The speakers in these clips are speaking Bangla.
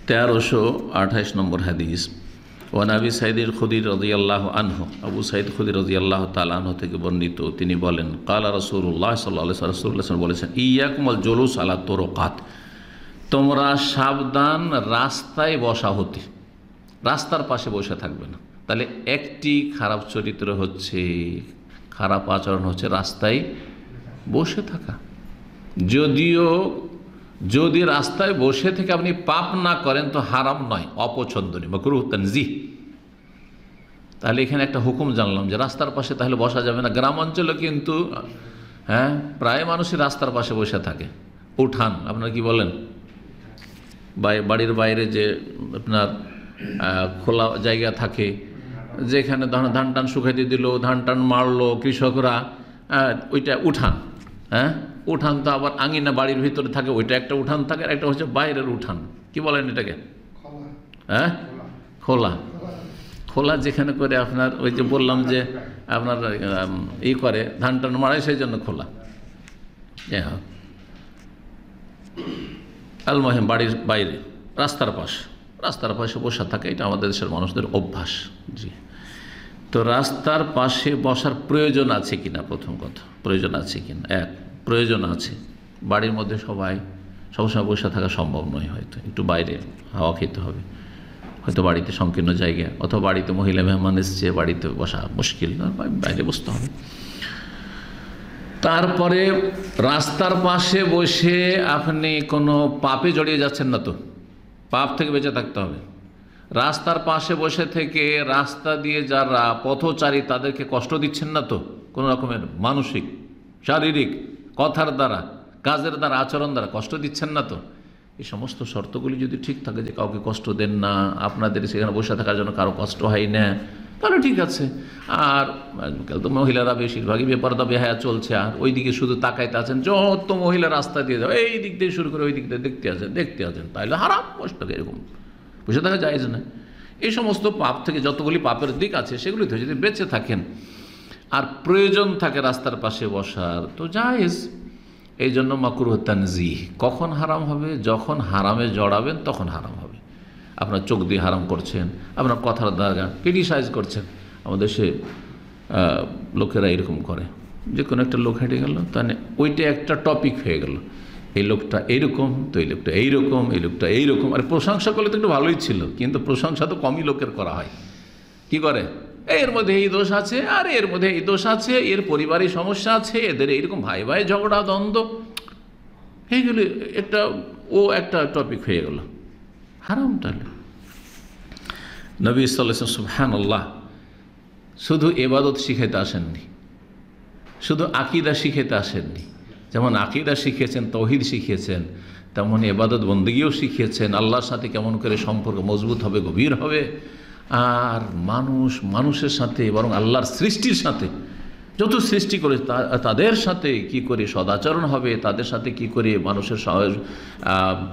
1328 নম্বর হাদিস। ওয়ান আবি সাঈদ খুদরি রাদিয়াল্লাহু আনহু, আবু সাঈদ খুদরি রাদিয়াল্লাহু তাআলা আনহু থেকে বর্ণিত, তিনি বলেন ক্বালা রাসূলুল্লাহ সাল্লাল্লাহু আলাইহি ওয়াসাল্লাম বলেছেন, ইয়াকুমুল জুলুস আলা তুরুকাত, তোমরা সাবধান রাস্তায় বসা হতে, রাস্তার পাশে বসে থাকবে না। তাহলে একটি খারাপ চরিত্র হচ্ছে, খারাপ আচরণ হচ্ছে রাস্তায় বসে থাকা। যদিও যদি রাস্তায় বসে থেকে আপনি পাপ না করেন তো হারাম নয়, অপছন্দনীয়, মাকরুহ তানজিহ। তাহলে এখানে একটা হুকুম জানলাম যে রাস্তার পাশে তাহলে বসা যাবে না। গ্রাম অঞ্চলে কিন্তু প্রায় মানুষই রাস্তার পাশে বসে থাকে। উঠান, আপনারা কি বলেন, বাড়ির বাইরে যে আপনার খোলা জায়গা থাকে, যেখানে ধান টান শুকাইতে দিল, ধান টান মারলো কৃষকরা, ওইটা উঠান। উঠান তো আবার আঙিনা বাড়ির ভিতরে থাকে, ওইটা একটা উঠান থাকে, আর একটা হচ্ছে বাইরের উঠান। কি বলেন এটাকে? খোলা। খোলা যেখানে করে আপনার ওই যে বললাম যে আপনার করে ধান টান মারায়, সেই জন্য খোলা। আলমহিম বাড়ির বাইরে রাস্তার পাশে বসা থাকে, এটা আমাদের দেশের মানুষদের অভ্যাস। জি, তো রাস্তার পাশে বসার প্রয়োজন আছে কিনা, প্রথম কথা প্রয়োজন আছে কিনা। প্রয়োজন আছে। বাড়ির মধ্যে সবসময় বসে থাকা সম্ভব নয়, হয়তো একটু বাইরে হাওয়া খেতে হবে, হয়তো বাড়িতে সংকীর্ণ জায়গা, অথবা বাড়িতে মহিলা মেহমান এসছে, বাড়িতে বসা মুশকিল, বাইরে বসতে হবে। তারপরে রাস্তার পাশে বসে আপনি কোনো পাপে জড়িয়ে যাচ্ছেন না তো, পাপ থেকে বেঁচে থাকতে হবে। রাস্তার পাশে বসে থেকে রাস্তা দিয়ে যারা পথচারী তাদেরকে কষ্ট দিচ্ছেন না তো, কোনো রকমের মানসিক, শারীরিক, কথার দ্বারা, কাজের দ্বারা, আচরণ দ্বারা কষ্ট দিচ্ছেন না তো। এই সমস্ত শর্তগুলি যদি ঠিক থাকে, যে কাউকে কষ্ট দেন না, আপনাদের সেখানে বসে থাকার জন্য কারো কষ্ট হয় না, তাহলে ঠিক আছে। আর আজকাল তো মহিলারা বেশিরভাগই বেপরদা বেহায়া চলছে, আর ওই দিকে শুধু তাকাইতে আছেন। যত মহিলা রাস্তা দিয়ে যাবে, এই দিক দিয়ে শুরু করে ওই দিক দিয়ে দেখতে আছেন, তাহলে হারাম কষ্ট, এরকম বসে থাকা জায়েজ না। এই সমস্ত পাপ থেকে, যতগুলি পাপের দিক আছে সেগুলি থেকে যদি বেঁচে থাকেন, আর প্রয়োজন থাকে রাস্তার পাশে বসার, তো জায়েজ। এই জন্য মাকরুহ তানজিহ। কখন হারাম হবে? যখন হারামে জড়াবেন তখন হারাম হবে। আপনার চোখ দিয়ে হারাম করছেন, আপনার কথার দ্বারা ক্রিটিসাইজ করছেন। আমাদের সে লোকেরা এরকম করে, যে কোনো একটা লোক হেঁটে গেল, তাহলে ওইটা একটা টপিক হয়ে গেল, এই লোকটা এইরকম, তো এই লোকটা এইরকম, এই লোকটা এইরকম। আর প্রশংসা করলে তো একটু ভালোই ছিল, কিন্তু প্রশংসা তো কমই লোকের করা হয়। কি করে? এর মধ্যে এই দোষ আছে, আর এর মধ্যে এই দোষ আছে, এর পরিবারের সমস্যা আছে, এদের এইরকম ভাই ভাই ঝগড়া দ্বন্দ্ব, এইগুলি একটা টপিক হয়ে গেল, হারাম। তাহলে নবী সাল্লাল্লাহু আলাইহি ওয়াসাল্লাম সুবহানাল্লাহ শুধু ইবাদত শিখাইতে আসেননি, শুধু আকীদা শিখাইতে আসেননি। যেমন আকীদা শিখিয়েছেন, তাওহীদ শিখিয়েছেন, তেমন ইবাদত বন্দেগীও শিখিয়েছেন। আল্লাহর সাথে কেমন করে সম্পর্ক মজবুত হবে, গভীর হবে, আর মানুষের সাথে, বরং আল্লাহর সৃষ্টির সাথে, যত সৃষ্টি করে তাদের সাথে কি করে সদাচরণ হবে, তাদের সাথে কি করে মানুষের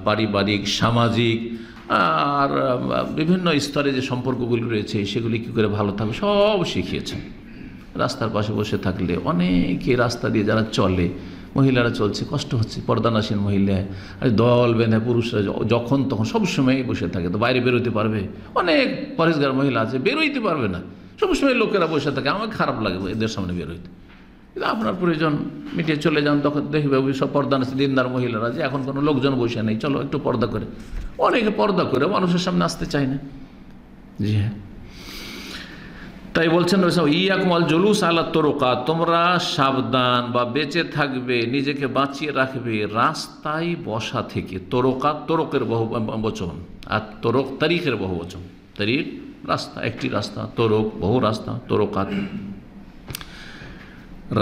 পারিবারিক, সামাজিক আর বিভিন্ন স্তরে যে সম্পর্কগুলি রয়েছে সেগুলি কি করে ভালো থাকবে, সব শিখিয়েছেন। রাস্তার পাশে বসে থাকলে অনেকে রাস্তা দিয়ে যারা চলে, মহিলারা চলছে, কষ্ট হচ্ছে, পর্দানাসীন মহিলা, আর দল বেঁধে পুরুষরা যখন তখন সবসময় বসে থাকে, তো বাইরে বেরোতে পারবে? অনেক পরেশগার মহিলা আছে, বেরোইতে পারবে না, সবসময় লোকেরা বসে থাকে। আমার খারাপ লাগে এদের সামনে বেরোইতে। কিন্তু আপনার প্রয়োজন মিটিয়ে চলে যান, তখন দেখবে সব পর্দানাসীন দিনদার মহিলারা যে এখন কোনো লোকজন বসে নেই, চলো একটু পর্দা করে। অনেকে পর্দা করে মানুষের সামনে আসতে চায় না। জি হ্যাঁ, তাই বলছেন ইয়াকুমুল জুলুস আলা তুরুকাত, তোমরা সাবধান বা বেঁচে থাকবে, নিজেকে বাঁচিয়ে রাখবে রাস্তায় বসা থেকে। তুরুকাত তুরুকের বহু বচন, আর তুরুক তারিখের বহু বচন। তারিখ রাস্তা, একটি রাস্তা, তুরুক বহু রাস্তা, তুরুকাত।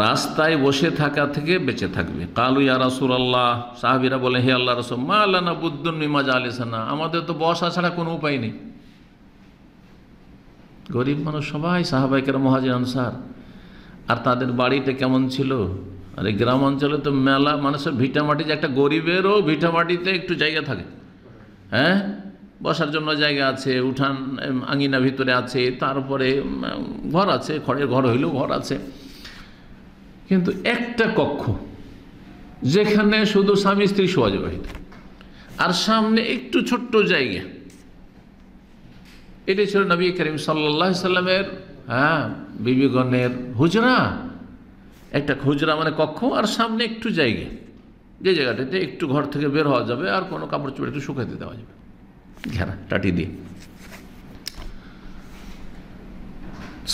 রাস্তায় বসে থাকা থেকে বেঁচে থাকবে। কালু ইয়া রাসূলুল্লাহ, সাহাবীরা বলে, হে আল্লাহর রাসূল, মা লানা বুদ্দুন মিন মাজালিসানা, আমাদের তো বসা ছাড়া কোনো উপায় নেই। গরিব মানুষ সবাই, সাহাবায়ে কেরাম, মুহাজির, আনসার। আর তাদের বাড়িটা কেমন ছিল? আর এই গ্রাম অঞ্চলে তো মেলা মানুষের ভিটামাটি, যে একটা গরিবেরও ভিটামাটিতে একটু জায়গা থাকে, হ্যাঁ, বসার জন্য জায়গা আছে, উঠান আঙিনা ভিতরে আছে, তারপরে ঘর আছে, খড়ের ঘর হইলেও ঘর আছে, কিন্তু একটা কক্ষ যেখানে শুধু স্বামী স্ত্রী শোয়া যাবে, আর সামনে একটু ছোট্ট জায়গা, এটাই ছিল নবী করিম সাল্লাল্লাহু আলাইহি সাল্লামের বিবিগণের হুজরা। একটা হুজরা মানে কক্ষ, আর সামনে একটু জায়গা, যে জায়গাটাতে একটু ঘর থেকে বের হওয়া যাবে আর কোনো কাপড় চোপড় একটু শুকাতে দেওয়া যাবে, ঘেরা টাটি দিয়ে।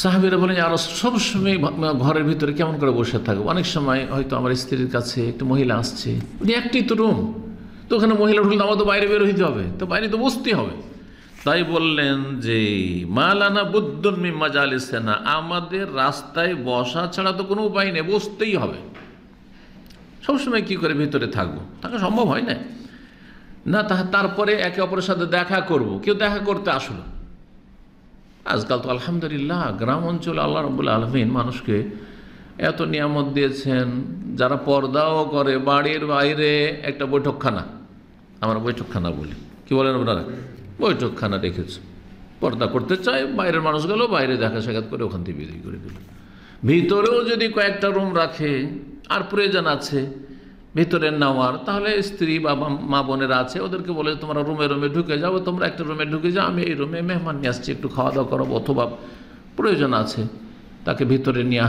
সাহাবীরা বলেন, আর সবসময় ঘরের ভিতরে কেমন করে বসে থাকবো? অনেক সময় হয়তো আমার স্ত্রীর কাছে একটু মহিলা আসছে, একটি তো রুম, তো ওখানে মহিলা ঢুকলে আমার তো বাইরে বের হইতে হবে, তো বাইরে তো বসতেই হবে। তাই বললেন যে মালানা বুদ্দুন মিন মাজালিসিনা, আমাদের রাস্তায় বসা ছাড়া তো কোনো উপায় নেই, বসতেই হবে। সবসময় কি করে ভিতরে থাকবো? থাকা সম্ভব হয় না। না তারপরে একে অপরের সাথে দেখা করব, কেউ দেখা করতে আসলো। আজকাল তো আলহামদুলিল্লাহ গ্রাম অঞ্চলে আল্লাহ রাব্বুল আলামিন মানুষকে এত নিয়ামত দিয়েছেন, যারা পর্দাও করে, বাড়ির বাইরে একটা বৈঠকখানা, আমরা বৈঠকখানা বলি, কি বলেন আপনারা? বৈঠকখানা রেখেছে, পর্দা করতে চায় বাইরের মানুষগুলো বাইরে দেখা সাক্ষাৎ করে ওখান থেকে বিদায় করে দিল। ভিতরেও যদি কয়েকটা রুম রাখে আর প্রয়োজন আছে ভিতরে নেওয়ার, তাহলে স্ত্রী বা মা বোনেরা আছে, ওদেরকে বলে তোমরা রুমে রুমে ঢুকে যাও, তোমরা একটা রুমে ঢুকে যাও, আমি এই রুমে মেহমান নিয়ে আসছি, একটু খাওয়া দাওয়া করাবো, অথবা প্রয়োজন আছে তাকে ভিতরে নিয়ে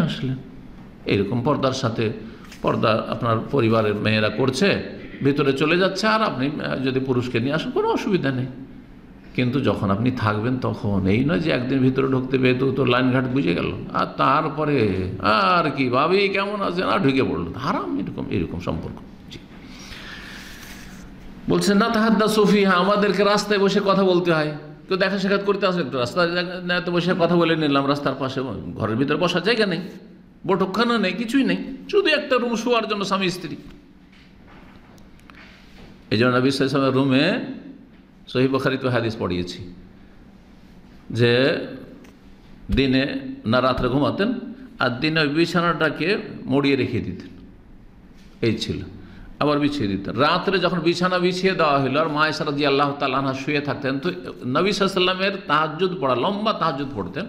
আসলেন। এইরকম পর্দার সাথে, পর্দা আপনার পরিবারের মেয়েরা করছে, ভিতরে চলে যাচ্ছে, আর আপনি যদি পুরুষকে নিয়ে আসেন কোনো অসুবিধা নেই। কিন্তু যখন আপনি থাকবেন তখন এই নয় যে একদিন ভিতরে ঢুকতে পেয়ে তো লাইনঘাট বুঝে গেল, আর তারপরে আর কি ভাবি কেমন আছে না ঢুকে পড়লো, হারাম। এরকম সম্পর্ক। জি বলছেন না তাহাদ্দাসু ফিহা, আমাদেরকে রাস্তায় বসে কথা বলতে হয়। কেউ দেখা সাক্ষাৎ করতে আসলে একটু রাস্তায় বসে কথা বলে নিলাম, রাস্তার পাশে, ঘরের ভিতরে বসার জায়গা নেই, বৈঠকখানা নেই, কিছুই নেই, শুধু একটা রুম শোয়ার জন্য স্বামী স্ত্রী। এই জন্য নবী সাল্লাল্লাহু আলাইহি ওয়াসাল্লামের রুমে সহিহ বুখারীতে হাদিস পড়িয়েছি যে দিনে না রাত্রে ঘুমাতেন, আর দিনে ওই বিছানাটাকে মড়িয়ে রেখে দিতেন, এই ছিল, আবার বিছিয়ে দিতেন। রাত্রে যখন বিছানা বিছিয়ে দেওয়া হলো আর মা আয়েশা রাদিয়াল্লাহু তাআলা আনহা শুয়ে থাকতেন, তো নবী সাল্লাল্লাহু আলাইহি ওয়াসাল্লামের তাহাজ্জুদ পড়া, লম্বা তাহাজ্জুদ পড়তেন,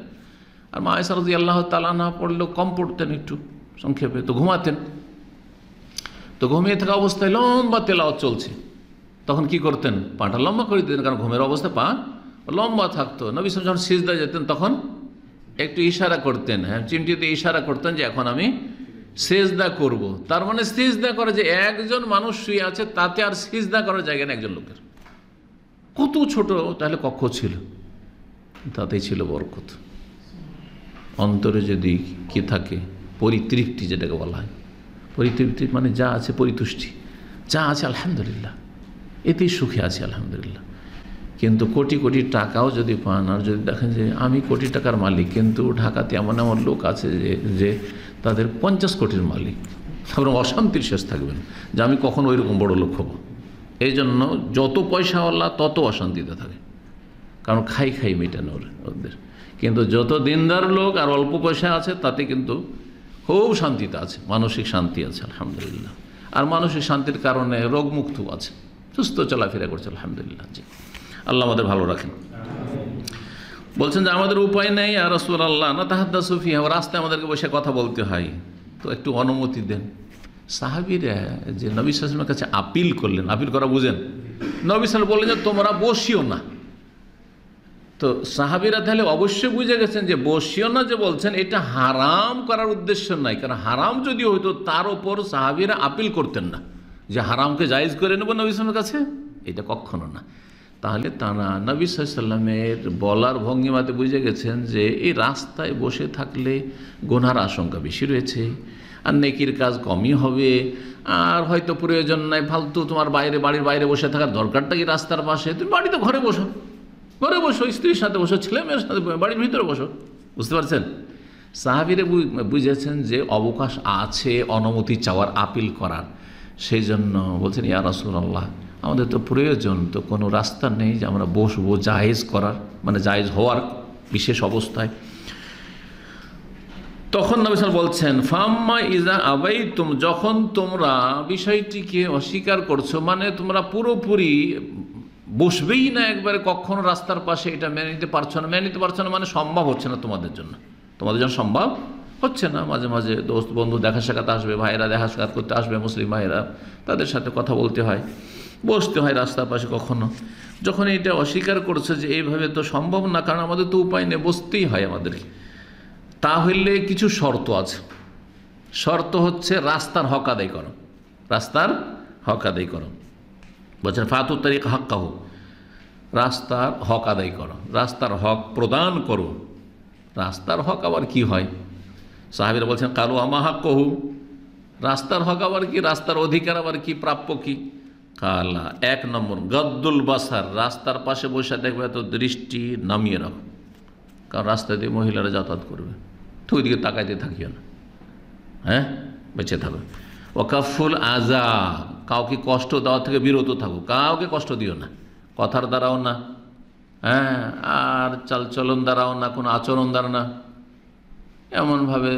আর মা আয়েশা রাদিয়াল্লাহু তাআলা আনহা পড়লেও কম পড়তেন, একটু সংক্ষেপে, তো ঘুমাতেন। তো ঘুমিয়ে থাকা অবস্থায় লম্বা তেলাওয়াত চলছে, তখন কি করতেন? পাটা লম্বা করে দিতেন, কারণ ঘুমের অবস্থায় পা লম্বা থাকতো। নবী সাল্লাল্লাহু আলাইহি ওয়াসাল্লাম যখন সিজদায় যেতেন তখন একটু ইশারা করতেন, চিমটিতে ইশারা করতেন যে এখন আমি সিজদা করব। তার মানে সিজদা করে যে একজন মানুষ শুয়ে আছে, তাতে আর সিজদা করার জায়গা নেই একজন লোকের। কত ছোট তাহলে কক্ষ ছিল, তাতেই ছিল বরকত। অন্তরে যদি কি থাকে, পরিতৃপ্তি যেটাকে বলা হয়, পরিতৃপ্তি মানে যা আছে পরিতুষ্টি, যা আছে আলহামদুলিল্লাহ, এতেই সুখে আছি আলহামদুলিল্লাহ। কিন্তু কোটি কোটি টাকাও যদি পান, আর যদি দেখেন যে আমি কোটি টাকার মালিক, কিন্তু ঢাকাতে এমন এমন লোক আছে যে তাদের 50 কোটির মালিক, আপনার অশান্তির শেষ থাকবেন যে আমি কখন ওইরকম বড় লোক হব। এই জন্য যত পয়সাওয়ালা তত অশান্তিতে থাকে, কারণ খাই মেটানোর ওদের। কিন্তু যত দিনদার লোক আর অল্প পয়সা আছে, তাতে কিন্তু খুব শান্তিতে আছে, মানসিক শান্তি আছে আলহামদুলিল্লাহ। আর মানসিক শান্তির কারণে রোগমুক্ত আছে, সুস্থ চলাফেরা করছে আলহামদুলিল্লাহ। জি, আল্লাহ আমাদের ভালো রাখেন। বলছেন যে আমাদের উপায় নেই ইয়া রাসূলুল্লাহ, না তাহাদ্দাসু ফিহা, রাস্তায় আমাদেরকে বসে কথা বলতে হয়, তো একটু অনুমতি দেন। সাহাবীরা যে নবী সাল্লাল্লাহু আলাইহি ওয়াসাল্লামের কাছে আপিল করলেন, আপিল করা বুঝেন, নবী সাল্লাল্লাহু বললেন যে তোমরা বসিও না। তো সাহাবীরা তাহলে অবশ্যই বুঝে গেছেন যে বসিও না যে বলছেন এটা হারাম করার উদ্দেশ্য নাই, কারণ হারাম যদি হইতো তার ওপর সাহাবীরা আপিল করতেন না যে হারামকে জায়েজ করে নেব নবী সাল্লাল্লাহু কাছে, এটা কখনো না। তাহলে তারা নবী সাল্লাল্লাহু আলাইহি ওয়াসাল্লামের বলার ভঙ্গিমাতে বুঝে গেছেন যে এই রাস্তায় বসে থাকলে গুনার আশঙ্কা বেশি রয়েছে, আর নেকির কাজ কমই হবে, আর হয়তো প্রয়োজন নাই ফালতু তোমার বাড়ির বাইরে বসে থাকার দরকারটা কি রাস্তার পাশে, তুমি বাড়িতে ঘরে বসো, স্ত্রীর সাথে বসো, ছেলে মেয়ের সাথে বাড়ির ভিতরে বসো। বুঝতে পারছেন? সাহাবীরা বুঝেছেন যে অবকাশ আছে অনুমতি চাওয়ার, আপিল করার। সেই জন্য বলছেন ইয়া রাসূলুল্লাহ, আমাদের তো প্রয়োজন, তো কোনো রাস্তা নেই যে আমরা বসবো জায়েজ করার, মানে জায়েজ হওয়ার বিশেষ অবস্থায়। তখন নবী সাল্লাল্লাহু বলছেন ফাম্মা ইজা আবাইতুম, যখন তোমরা বিষয়টিকে অস্বীকার করছো, মানে তোমরা পুরোপুরি বসবেই না একবারে কখনো রাস্তার পাশে, এটা মেনে নিতে পারছো না, মানে সম্ভব হচ্ছে না তোমাদের জন্য সম্ভব হচ্ছে না। মাঝে মাঝে দোস্ত বন্ধু দেখা সাক্ষাৎ আসবে, ভাইয়েরা দেখা সাক্ষাৎ করতে আসবে, মুসলিম ভাইয়েরা, তাদের সাথে কথা বলতে হয়, বসতে হয় রাস্তার পাশে কখনো। যখন এটা অস্বীকার করছে যে এইভাবে তো সম্ভব না, কারণ আমাদের তো উপায় নেই, বসতেই হয় আমাদেরকে, তাহলে কিছু শর্ত আছে। শর্ত হচ্ছে রাস্তার হক আদায় করো, রাস্তার হক আদায় করো। বলছেন ফাতু তারিক হাক্কাহু, রাস্তার হক আদায় করো, রাস্তার হক প্রদান করো। রাস্তার হক আবার কি হয়? সাহাবীরা বলছেন কালু আমা হাক্কাহু, রাস্তার হক আবার কি, রাস্তার অধিকার আবার কি, প্রাপ্য কি? কালা, 1 নম্বর গদ্দুল বাসার, রাস্তার পাশে বসে দেখবে তো দৃষ্টি নামিয়ে রাখো, কারণ রাস্তা দিয়ে মহিলারা যাতায়াত করবে, তো ওইদিকে তাকাইতে থাকিও না, হ্যাঁ, বেঁচে থাকো। ওয়াকাফুল আজা, কাউকে কষ্ট দেওয়া থেকে বিরত থাকো, কাউকে কষ্ট দিও না, কথার দ্বারাও না, হ্যাঁ, আর চালচলন দ্বারাও না, কোনো আচরণ দ্বারা না, এমনভাবে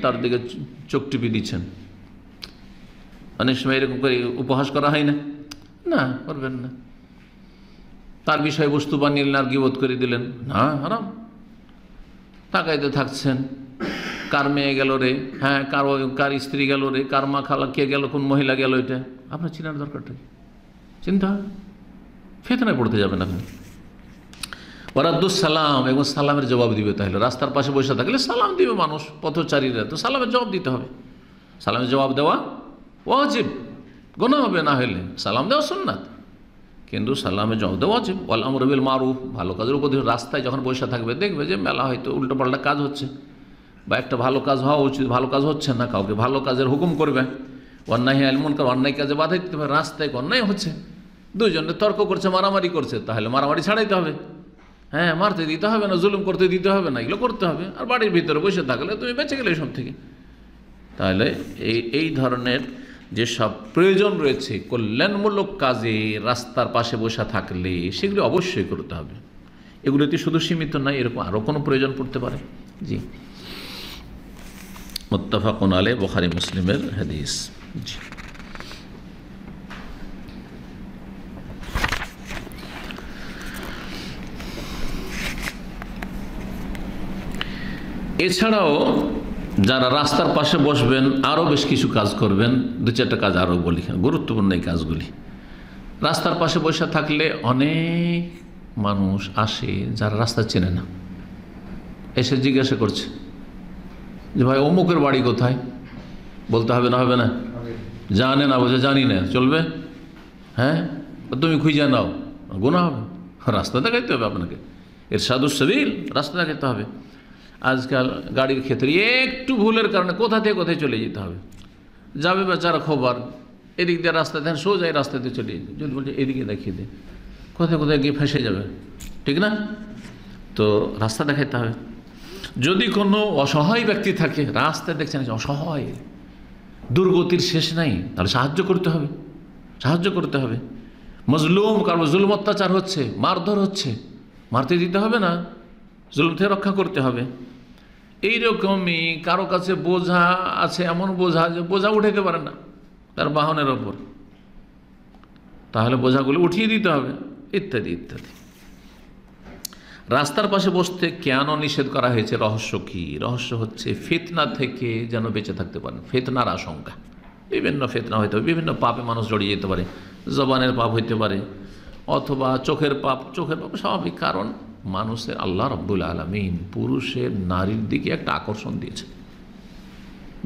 তার দিকে চোখ টিপি দিচ্ছেন। অনেক সময় এরকম করে উপহাস করা হয় না, না করবেন না। তার বিষয়বস্তু বানিয়ে আর গীবত করে দিলেন, না, হারাম। তাকাইতে থাকছেন, কার মেয়ে গেল রে, হ্যাঁ, কার স্ত্রী গেল রে, কার মা খালা কে গেল, কোন মহিলা গেল, এটা আপনার চিনার দরকারটা কি? চিন্তা, ফিতনায় পড়তে যাবেন আপনি। ওয়ারাদ্দুস সালাম, এবং সালামের জবাব দিবে। তাহলে রাস্তার পাশে বসে থাকলে সালাম দিবে মানুষ, পথচারীরা, তো সালামের জবাব দিতে হবে। সালামের জবাব দেওয়া ওয়াজিব, গুনাহ হবে না হলে, সালাম দেওয়া সুন্নাত, কিন্তু সালামের জবাব দেওয়া ওয়াজিব। ওয়াল আমরু বিল মারুফ, ভালো কাজের উপদেশ। রাস্তায় যখন বসে থাকবে দেখবে যে মেলা হয়তো উল্টোপাল্টা কাজ হচ্ছে, বা একটা ভালো কাজ হওয়া উচিত, ভালো কাজ হচ্ছে না, কাউকে ভালো কাজের হুকুম করবে। অন্যায় আল মুনকার, অন্যায় কাজে বাধা দিতে হবে। রাস্তায় অন্যায় হচ্ছে, দুজনে তর্ক করছে, মারামারি করছে, তাহলে মারামারি ছাড়াইতে হবে, হ্যাঁ, মারতে দিতে হবে না, জুলুম করতে দিতে হবে না, এগুলো করতে হবে। আর বাড়ির ভিতরে বসে থাকলে তুমি বেঁচে গেলে সব থেকে। তাহলে এই ধরনের যেসব প্রয়োজন রয়েছে কল্যাণমূলক কাজে রাস্তার পাশে বসে থাকলে সেগুলো অবশ্যই করতে হবে। এগুলোতে শুধু সীমিত নয়, এরকম আরও কোনো প্রয়োজন পড়তে পারে। জি, মুত্তাফাকুন আলাইহি, বুখারী মুসলিমের হাদিস। জি, এছাড়াও যারা রাস্তার পাশে বসবেন আরও বেশ কিছু কাজ করবেন, 2-4টা কাজ আরও বলি, গুরুত্বপূর্ণ এই কাজগুলি। রাস্তার পাশে বসে থাকলে অনেক মানুষ আসে যারা রাস্তা চেনে না, এসে জিজ্ঞাসা করছে যে ভাই অমুকের বাড়ি কোথায়, বলতে হবে না, হবে না? জানে না, বলছে জানি না, চলবে? হ্যাঁ, তুমি খুঁজে নাও, গুনাহ হবে। রাস্তা দেখাইতে হবে আপনাকে, ইরশাদুস সাবিল, রাস্তা দেখাইতে হবে। আজকাল গাড়ির ক্ষেত্রে একটু ভুলের কারণে কোথা থেকে কোথায় চলে যেতে হবে, যাবে বেচারা খবর, এদিক দিয়ে রাস্তা দেন, সোজা এই রাস্তাতে চলে যেতে, যদি বলছে এদিকে দেখিয়ে দে, কোথায় কোথায় গিয়ে ফেঁসে যাবে, ঠিক না? তো রাস্তা দেখাইতে হবে। যদি কোনো অসহায় ব্যক্তি থাকে, রাস্তায় দেখছেন অসহায়, দুর্গতির শেষ নাই, তাহলে সাহায্য করতে হবে, সাহায্য করতে হবে। মজলুম, কারো জুলুম অত্যাচার হচ্ছে, মারধর হচ্ছে, মারতে দিতে হবে না, জুলুম থেকে রক্ষা করতে হবে। এইরকমই কারো কাছে বোঝা আছে, এমন বোঝা যে বোঝা উঠাইতে পারে না তার বাহনের ওপর, তাহলে বোঝাগুলো উঠিয়ে দিতে হবে, ইত্যাদি ইত্যাদি। রাস্তার পাশে বসতে কেন নিষেধ করা হয়েছে? রহস্য কি? রহস্য হচ্ছে ফিতনা থেকে যেন বেঁচে থাকতে পারেন। ফিতনার আশঙ্কা, বিভিন্ন ফিতনা হইতে পারে, বিভিন্ন পাপে মানুষ জড়িয়ে যেতে পারে, জবানের পাপ হইতে পারে, অথবা চোখের পাপ। চোখের পাপ স্বাভাবিক, কারণ মানুষের আল্লাহ রাব্বুল আলামিন পুরুষের নারীর দিকে একটা আকর্ষণ দিয়েছে।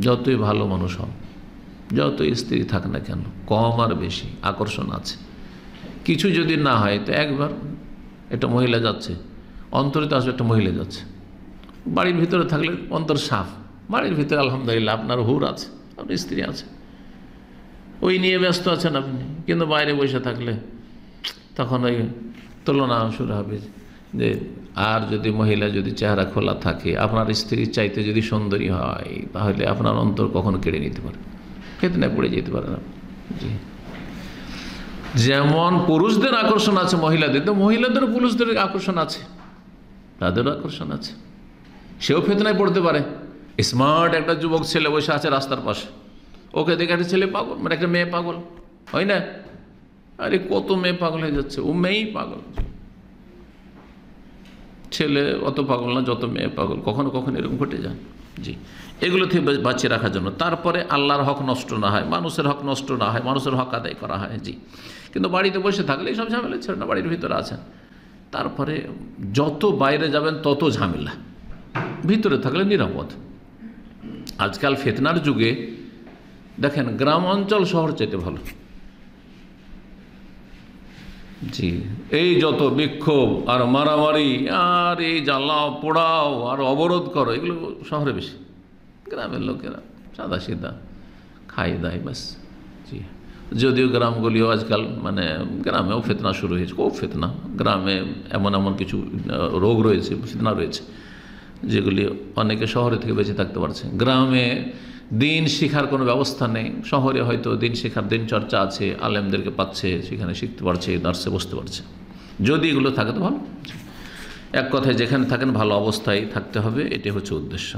যতই ভালো মানুষ হন, যতই স্ত্রী থাক না কেন, কম আর বেশি আকর্ষণ আছে। কিছু যদি না হয় তো একবার একটা মহিলা যাচ্ছে, অন্তরে তো আসলে একটা মহিলা যাচ্ছে। বাড়ির ভিতরে থাকলে অন্তর সাফ, বাড়ির ভিতরে আলহামদুলিল্লাহ আপনার হুর আছে, আপনার স্ত্রী আছে, ওই নিয়ে ব্যস্ত আছেন আপনি। কিন্তু বাইরে বসে থাকলে তখন ওই তুলনা শুরু হবে যে, আর যদি মহিলা যদি চেহারা খোলা থাকে, আপনার স্ত্রীর চাইতে যদি সুন্দরী হয়, তাহলে আপনার অন্তর কখনো কেড়ে নিতে পারে, ফিতনায় পড়ে যেতে পারে না। জি, যেমন পুরুষদের আকর্ষণ আছে মহিলাদের, তো মহিলাদেরও পুরুষদের আকর্ষণ আছে, তাদেরও আকর্ষণ আছে, সেও ফিতনায় পড়তে পারে। স্মার্ট একটা যুবক ছেলে বসে আছে রাস্তার পাশে, ওকে দেখে একটা ছেলে পাগল, মানে একটা মেয়ে পাগল হয় না? আরে কত মেয়ে পাগল হয়ে যাচ্ছে, ও মেয়েই পাগল, ছেলে অত পাগল না যত মেয়ে পাগল। কখনো কখনো এরকম ঘটে যায়। জি, এগুলো থেকে বাঁচিয়ে রাখার জন্য। তারপরে আল্লাহর হক নষ্ট না হয়, মানুষের হক নষ্ট না হয়, মানুষের হক আদায় করা হয়। জি, কিন্তু বাড়িতে বসে থাকলে এইসব ঝামেলা ছেড়ে না, বাড়ির ভিতরে আছেন। তারপরে যত বাইরে যাবেন তত ঝামেলা, ভিতরে থাকলে নিরাপদ। আজকাল ফিতনার যুগে দেখেন গ্রাম অঞ্চল শহর চাইতে ভালো। জি, এই যত বিক্ষোভ আর মারামারি আর এই জ্বালাও পোড়াও আর অবরোধ করো, এগুলো শহরে বেশি। গ্রামের লোকেরা সাদা সিধা খাই দায় ব্যাস। জি, যদিও গ্রামগুলিও আজকাল মানে গ্রামেও ফিতনা শুরু হয়েছে, খুব ফিতনা। গ্রামে এমন এমন কিছু রোগ রয়েছে, ফিতনা রয়েছে, যেগুলি অনেকে শহরে থেকে বেঁচে থাকতে পারছে। গ্রামে দিন শিখার কোনো ব্যবস্থা নেই, শহরে হয়তো দিন শিখার দিন চর্চা আছে, আলেমদেরকে পাচ্ছে, সেখানে শিখতে পারছে, দার্সে বসতে পারছে। যদি এগুলো থাকে তো ভালো। এক কথায় যেখানে থাকেন ভালো অবস্থায় থাকতে হবে, এটাই হচ্ছে উদ্দেশ্য।